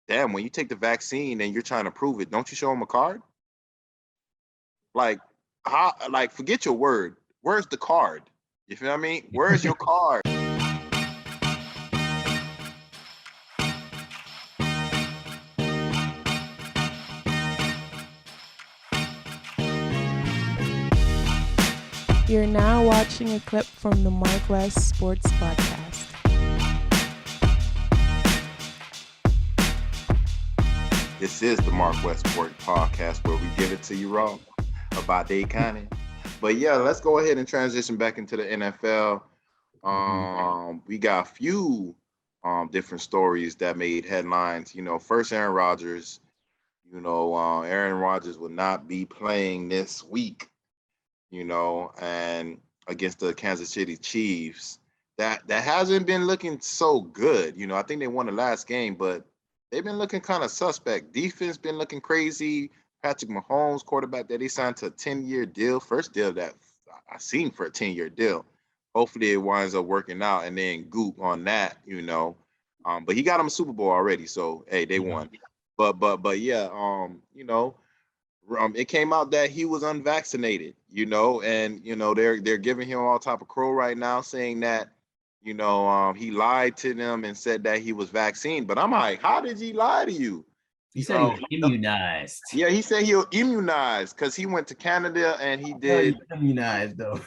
damn, when you take the vaccine and you're trying to prove it, don't you show them a card? Like, how? Like, forget your word. Where's the card? You feel what I mean? Where's your card? You're now watching a clip from the MarcWes Sports Podcast. This is the MarcWes Sport Podcast, where we give it to you raw about the economy. But yeah, let's go ahead and transition back into the NFL. We got a few different stories that made headlines. First, Aaron Rodgers. Aaron Rodgers will not be playing this week. And against the Kansas City Chiefs, that hasn't been looking so good. I think they won the last game, but they've been looking kind of suspect. Defense been looking crazy. Patrick Mahomes, quarterback that they signed to a 10-year deal, first deal that I seen for a 10-year deal. Hopefully it winds up working out, and then Goop on that, But he got him a Super Bowl already, so hey, they won. But yeah, it came out that he was unvaccinated, and they're giving him all type of crow right now, saying that he lied to them and said that he was vaccinated. But I'm like, how did he lie to you? He said he was immunized. Yeah, he said he was immunized because he went to Canada and he did immunized though.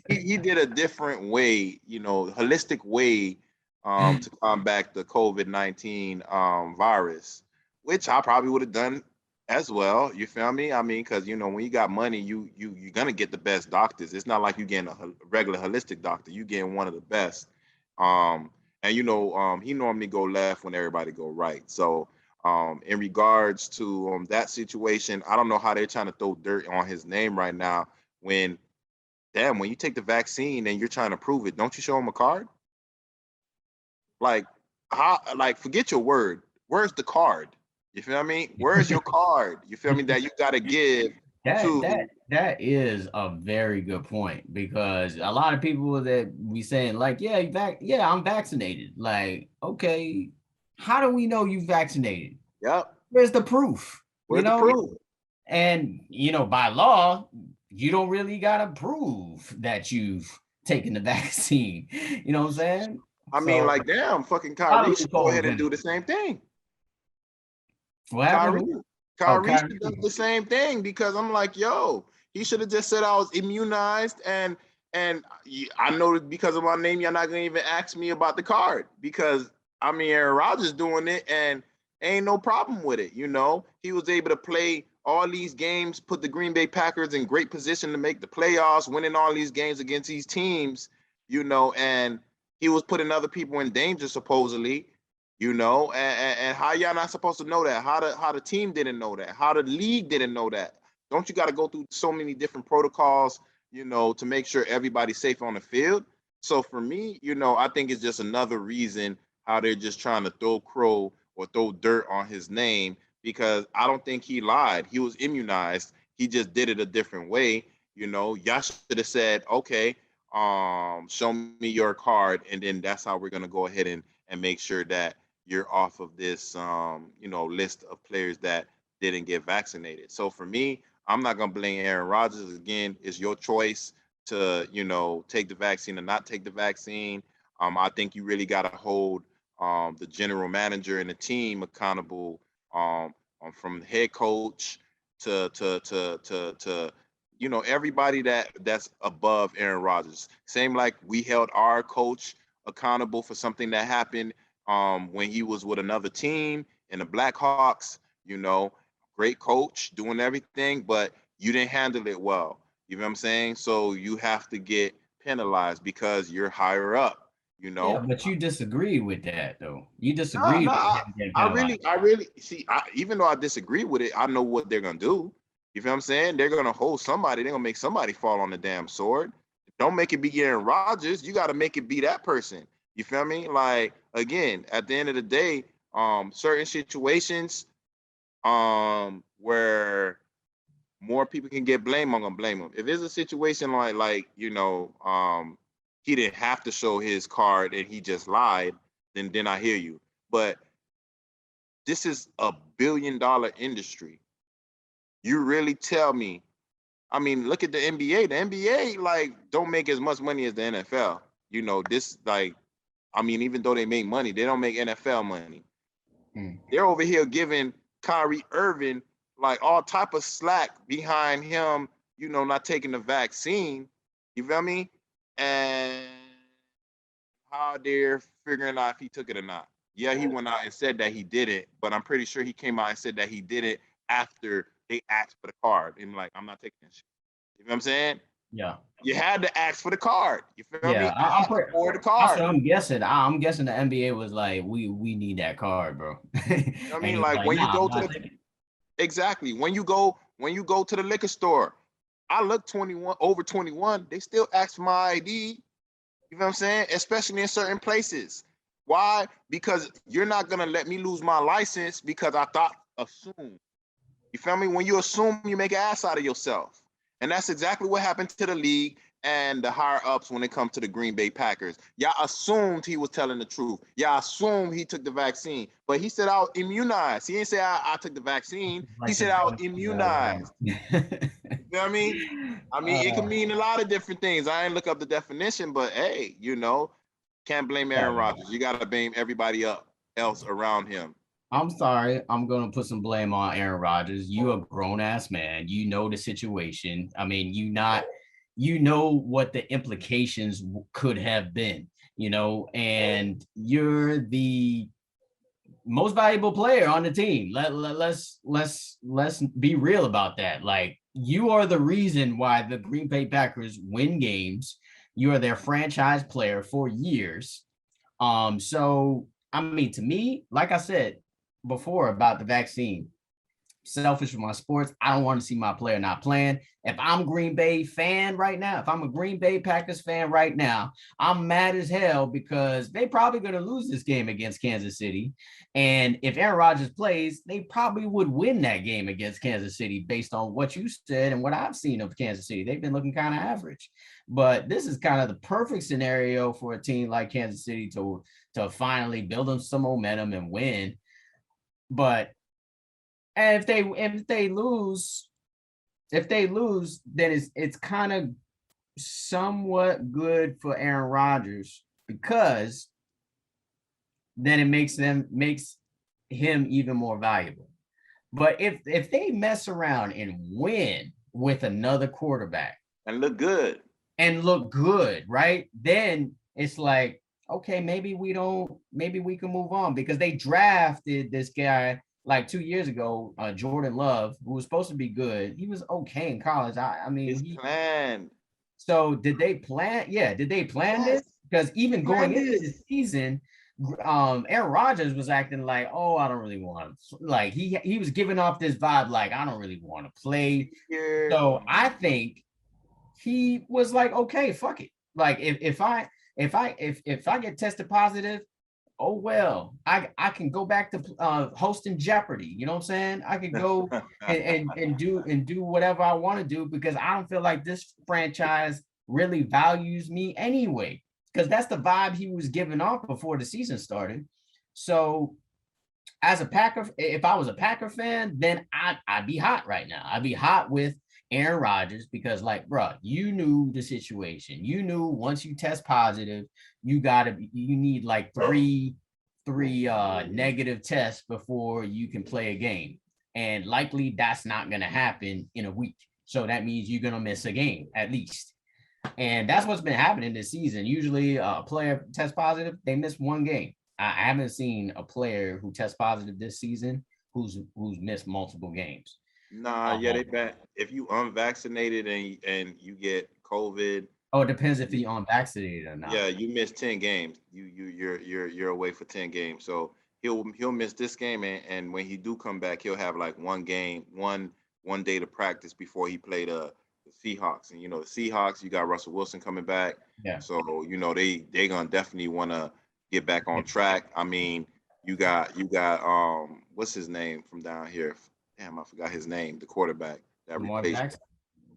he did a different way, holistic way to combat the COVID-19 virus, which I probably would have done as well. You feel me? I mean, because when you got money, you're gonna get the best doctors. It's not like you getting a regular holistic doctor. You getting one of the best. And he normally go left when everybody go right. So in regards to that situation, I don't know how they're trying to throw dirt on his name right now. When you take the vaccine and you're trying to prove it, don't you show him a card? Like, how? Like, forget your word. Where's the card? You feel what I mean? Where's your card? You feel me? That you got to give. That is a very good point, because a lot of people that we saying like, yeah, I'm vaccinated. Like, okay, how do we know you vaccinated? Yep. Where's the proof? Where's the proof? And by law, you don't really gotta prove that you've taken the vaccine. You know what I'm saying? I mean, like, damn, fucking Kyrie should go ahead and do the same thing. Kyrie should do the same thing, because I'm like, yo, he should have just said I was immunized, and I know because of my name, you're not gonna even ask me about the card, because I mean, Aaron Rodgers doing it and ain't no problem with it. He was able to play all these games, put the Green Bay Packers in great position to make the playoffs, winning all these games against these teams, and he was putting other people in danger, supposedly. And how y'all not supposed to know that? How the team didn't know that? How the league didn't know that? Don't you got to go through so many different protocols, to make sure everybody's safe on the field? So for me, I think it's just another reason how they're just trying to throw crow or throw dirt on his name, because I don't think he lied. He was immunized. He just did it a different way. Y'all should have said, okay, show me your card, and then that's how we're gonna go ahead and make sure that you're off of this, list of players that didn't get vaccinated. So for me, I'm not going to blame Aaron Rodgers. Again, it's your choice to, take the vaccine or not take the vaccine. I think you really got to hold the general manager and the team accountable, from the head coach to everybody that's above Aaron Rodgers. Same like we held our coach accountable for something that happened when he was with another team in the Blackhawks. Great coach doing everything, but you didn't handle it well. You know what I'm saying? So you have to get penalized because you're higher up. Yeah, but you disagree with that, though. You disagree. I really see. Even though I disagree with it, I know what they're gonna do. You feel what I'm saying? They're gonna hold somebody. They're gonna make somebody fall on the damn sword. Don't make it be Aaron Rodgers. You got to make it be that person. You feel me? Like, again, at the end of the day, certain situations where more people can get blamed, I'm gonna blame him. If it's a situation like he didn't have to show his card and he just lied, then I hear you. But This is a billion-dollar industry. You really tell me? I mean, look at the NBA. The NBA like don't make as much money as the NFL. You know, this like, I mean, even though they make money, they don't make NFL money. They're over here giving Kyrie Irving like all type of slack behind him, you know, not taking the vaccine. You feel me? And how they're figuring out if he took it or not. Yeah, he went out and said that he did it, but I'm pretty sure he came out and said that he did it after they asked for the card. And like, I'm not taking this shit. You know what I'm saying? Yeah. You had to ask for the card. You feel me? I'm for the that's card. what I'm guessing. I'm guessing the NBA was like, we need that card, bro. You know what I mean? Like when you go to the exactly when you go to the liquor store, I look 21 over 21. They still ask for my ID. You know what I'm saying? Especially in certain places. Why? Because you're not gonna let me lose my license because I assume. You feel me? When you assume, you make an ass out of yourself. And that's exactly what happened to the league and the higher ups when it comes to the Green Bay Packers. Y'all assumed he was telling the truth. Y'all assumed he took the vaccine. But he said I was immunized. He didn't say I took the vaccine. He said I was immunized. You know what I mean? I mean, it can mean a lot of different things. I ain't look up the definition, but hey, you know, can't blame Aaron Rodgers. You got to blame everybody else around him. I'm sorry. I'm going to put some blame on Aaron Rodgers. You a grown ass man. You know the situation. I mean, you know what the implications could have been, you know, and you're the most valuable player on the team. Let's be real about that. Like, you are the reason why the Green Bay Packers win games. You are their franchise player for years. So I mean, to me, like I said before about the vaccine, selfish for my sports. I don't want to see my player not playing. If I'm Green Bay fan right now, if I'm a Green Bay Packers fan right now, I'm mad as hell because they probably going to lose this game against Kansas City. And if Aaron Rodgers plays, they probably would win that game against Kansas City based on what you said and what I've seen of Kansas City. They've been looking kind of average. But this is kind of the perfect scenario for a team like Kansas City to finally build them some momentum and win. But and if they lose, then it's kind of somewhat good for Aaron Rodgers because then it makes him even more valuable. But if they mess around and win with another quarterback and look good, right? Then it's like, okay, maybe we can move on because they drafted this guy like 2 years ago, Jordan Love, who was supposed to be good. He was okay in college. I mean, he planned. So did they plan? Yeah, did they plan this? Because even going into the season, Aaron Rodgers was acting like, oh, I don't really want to. Like he was giving off this vibe, like I don't really want to play. Yeah. So I think he was like, okay, fuck it. Like if I get tested positive, oh well, I can go back to hosting Jeopardy. You know what I'm saying? I could go and do whatever I want to do because I don't feel like this franchise really values me anyway. Because that's the vibe he was giving off before the season started. So as a Packer, if I was a Packer fan, then I'd be hot right now. I'd be hot with Aaron Rodgers because, like, bro, you knew the situation. You knew once you test positive, you need like three negative tests before you can play a game, and likely that's not going to happen in a week. So that means you're going to miss a game at least, and that's what's been happening this season. Usually, a player tests positive, they miss one game. I haven't seen a player who tests positive this season who's missed multiple games. Nah, yeah, they bad. If you unvaccinated and you get COVID. Oh, it depends if you're unvaccinated or not. Yeah, you miss 10 games. You're away for 10 games. So he'll miss this game, and when he do come back, he'll have like one game, one day to practice before he played the Seahawks. And you know the Seahawks, you got Russell Wilson coming back. Yeah. So you know they gonna definitely want to get back on track. I mean, you got what's his name from down here? Damn, I forgot his name. The quarterback that replaced.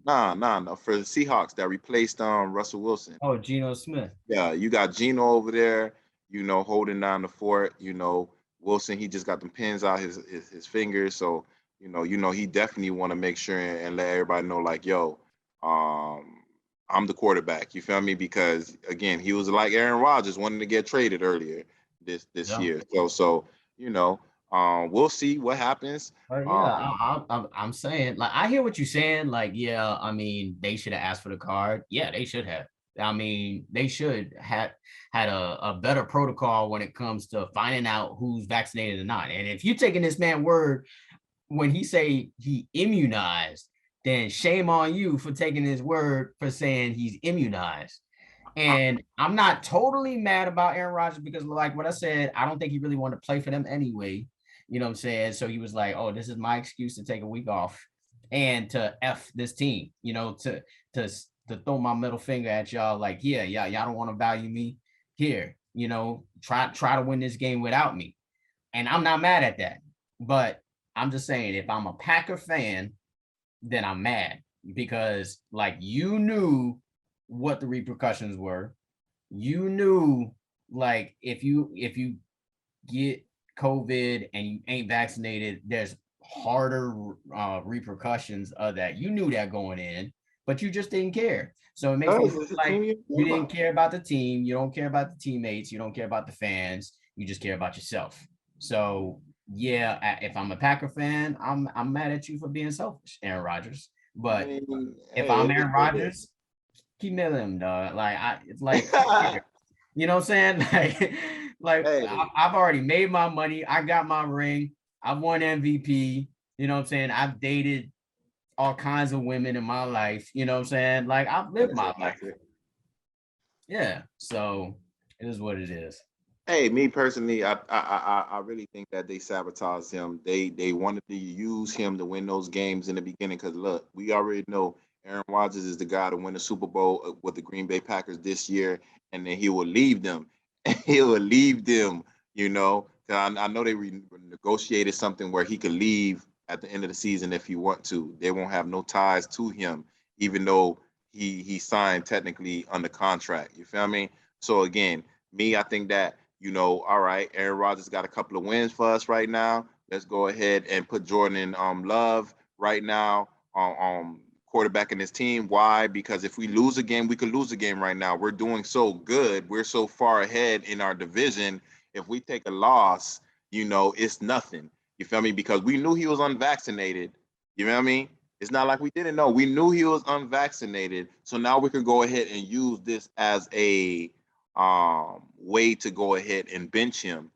No. For the Seahawks that replaced Russell Wilson. Oh, Geno Smith. Yeah, you got Geno over there, you know, holding down the fort, you know, Wilson, he just got them pins out his fingers. So, he definitely want to make sure and let everybody know, like, yo, I'm the quarterback. You feel me? Because again, he was like Aaron Rodgers wanting to get traded earlier this year. So we'll see what happens. But I'm saying, like, I hear what you're saying. Like, yeah, I mean, they should have asked for the card. Yeah, they should have. I mean, they should have had a better protocol when it comes to finding out who's vaccinated or not. And if you're taking this man's word when he say he immunized, then shame on you for taking his word for saying he's immunized. And I'm not totally mad about Aaron Rodgers because, like what I said, I don't think he really wanted to play for them anyway. You know what I'm saying? So he was like, oh, this is my excuse to take a week off and to F this team, to throw my middle finger at y'all, like, yeah, y'all don't want to value me. Here, try to win this game without me. And I'm not mad at that. But I'm just saying, if I'm a Packer fan, then I'm mad because, like, you knew what the repercussions were. You knew, like, if you get COVID and you ain't vaccinated, there's harder repercussions of that. You knew that going in, but you just didn't care. So it makes me feel like you didn't care about the team. You don't care about the teammates. You don't care about the fans. You just care about yourself. So yeah, if I'm a Packer fan, I'm mad at you for being selfish, Aaron Rodgers. But if I'm Aaron Rodgers, keep milling him, dog. Like, it's like, you know what I'm saying? Like I've already made my money. I got my ring. I won MVP. You know what I'm saying? I've dated all kinds of women in my life. You know what I'm saying? Like, I've lived my life. Yeah. So it is what it is. Hey, me personally, I really think that they sabotaged him. They wanted to use him to win those games in the beginning because, look, we already know Aaron Rodgers is the guy to win the Super Bowl with the Green Bay Packers this year, and then he will leave them. He will leave them, 'cause I know they negotiated something where he could leave at the end of the season if he want to. They won't have no ties to him, even though he signed technically under contract. You feel me? So again, I think that, all right, Aaron Rodgers got a couple of wins for us right now. Let's go ahead and put Jordan in Love right now quarterback in his team. Why? Because if we lose a game, we could lose a game right now. We're doing so good. We're so far ahead in our division. If we take a loss, it's nothing. You feel me? Because we knew he was unvaccinated. You know what I mean? It's not like we didn't know. We knew he was unvaccinated. So now we can go ahead and use this as a way to go ahead and bench him,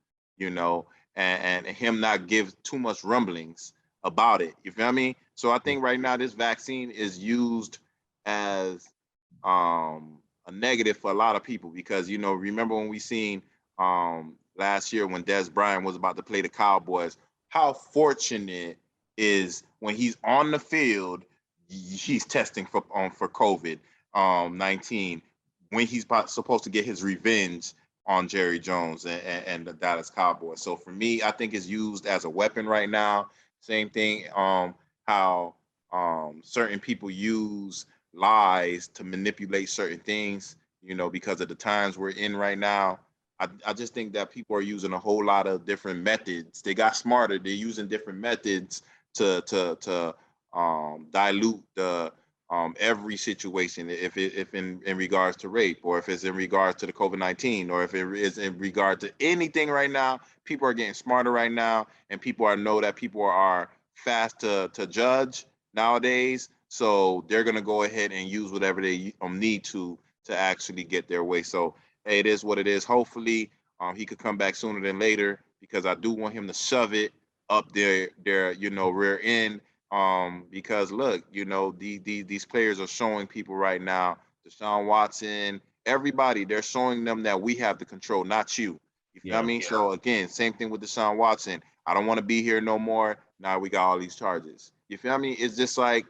and him not give too much rumblings about it. You feel me? So I think right now this vaccine is used as a negative for a lot of people because, remember when we seen last year when Des Bryant was about to play the Cowboys, how fortunate is when he's on the field, he's testing for COVID-19 when he's supposed to get his revenge on Jerry Jones and the Dallas Cowboys. So for me, I think it's used as a weapon right now. Same thing, how certain people use lies to manipulate certain things, because of the times we're in right now. I just think that people are using a whole lot of different methods. They got smarter. They're using different methods to dilute the every situation, if in regards to rape, or if it's in regards to the COVID-19, or if it is in regard to anything right now. People are getting smarter right now, and people know that people are fast to judge nowadays. So they're gonna go ahead and use whatever they need to actually get their way. So hey, it is what it is. Hopefully, he could come back sooner than later because I do want him to shove it up their rear end. Because look, these players are showing people right now, Deshaun Watson, everybody, they're showing them that we have the control, not you. You feel me? So again, same thing with Deshaun Watson. I don't want to be here no more. Now we got all these charges. You feel me? It's just like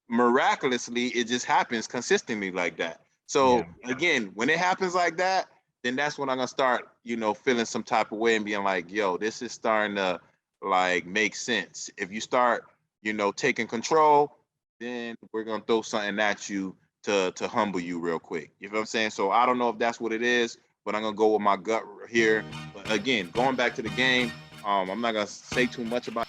miraculously, it just happens consistently like that. So again, when it happens like that, then that's when I'm gonna start, feeling some type of way and being like, yo, this is starting to like make sense. If you start, taking control, then we're gonna throw something at you to humble you real quick. You know what I'm saying? So I don't know if that's what it is, but I'm gonna go with my gut here. But again, going back to the game, I'm not gonna say too much about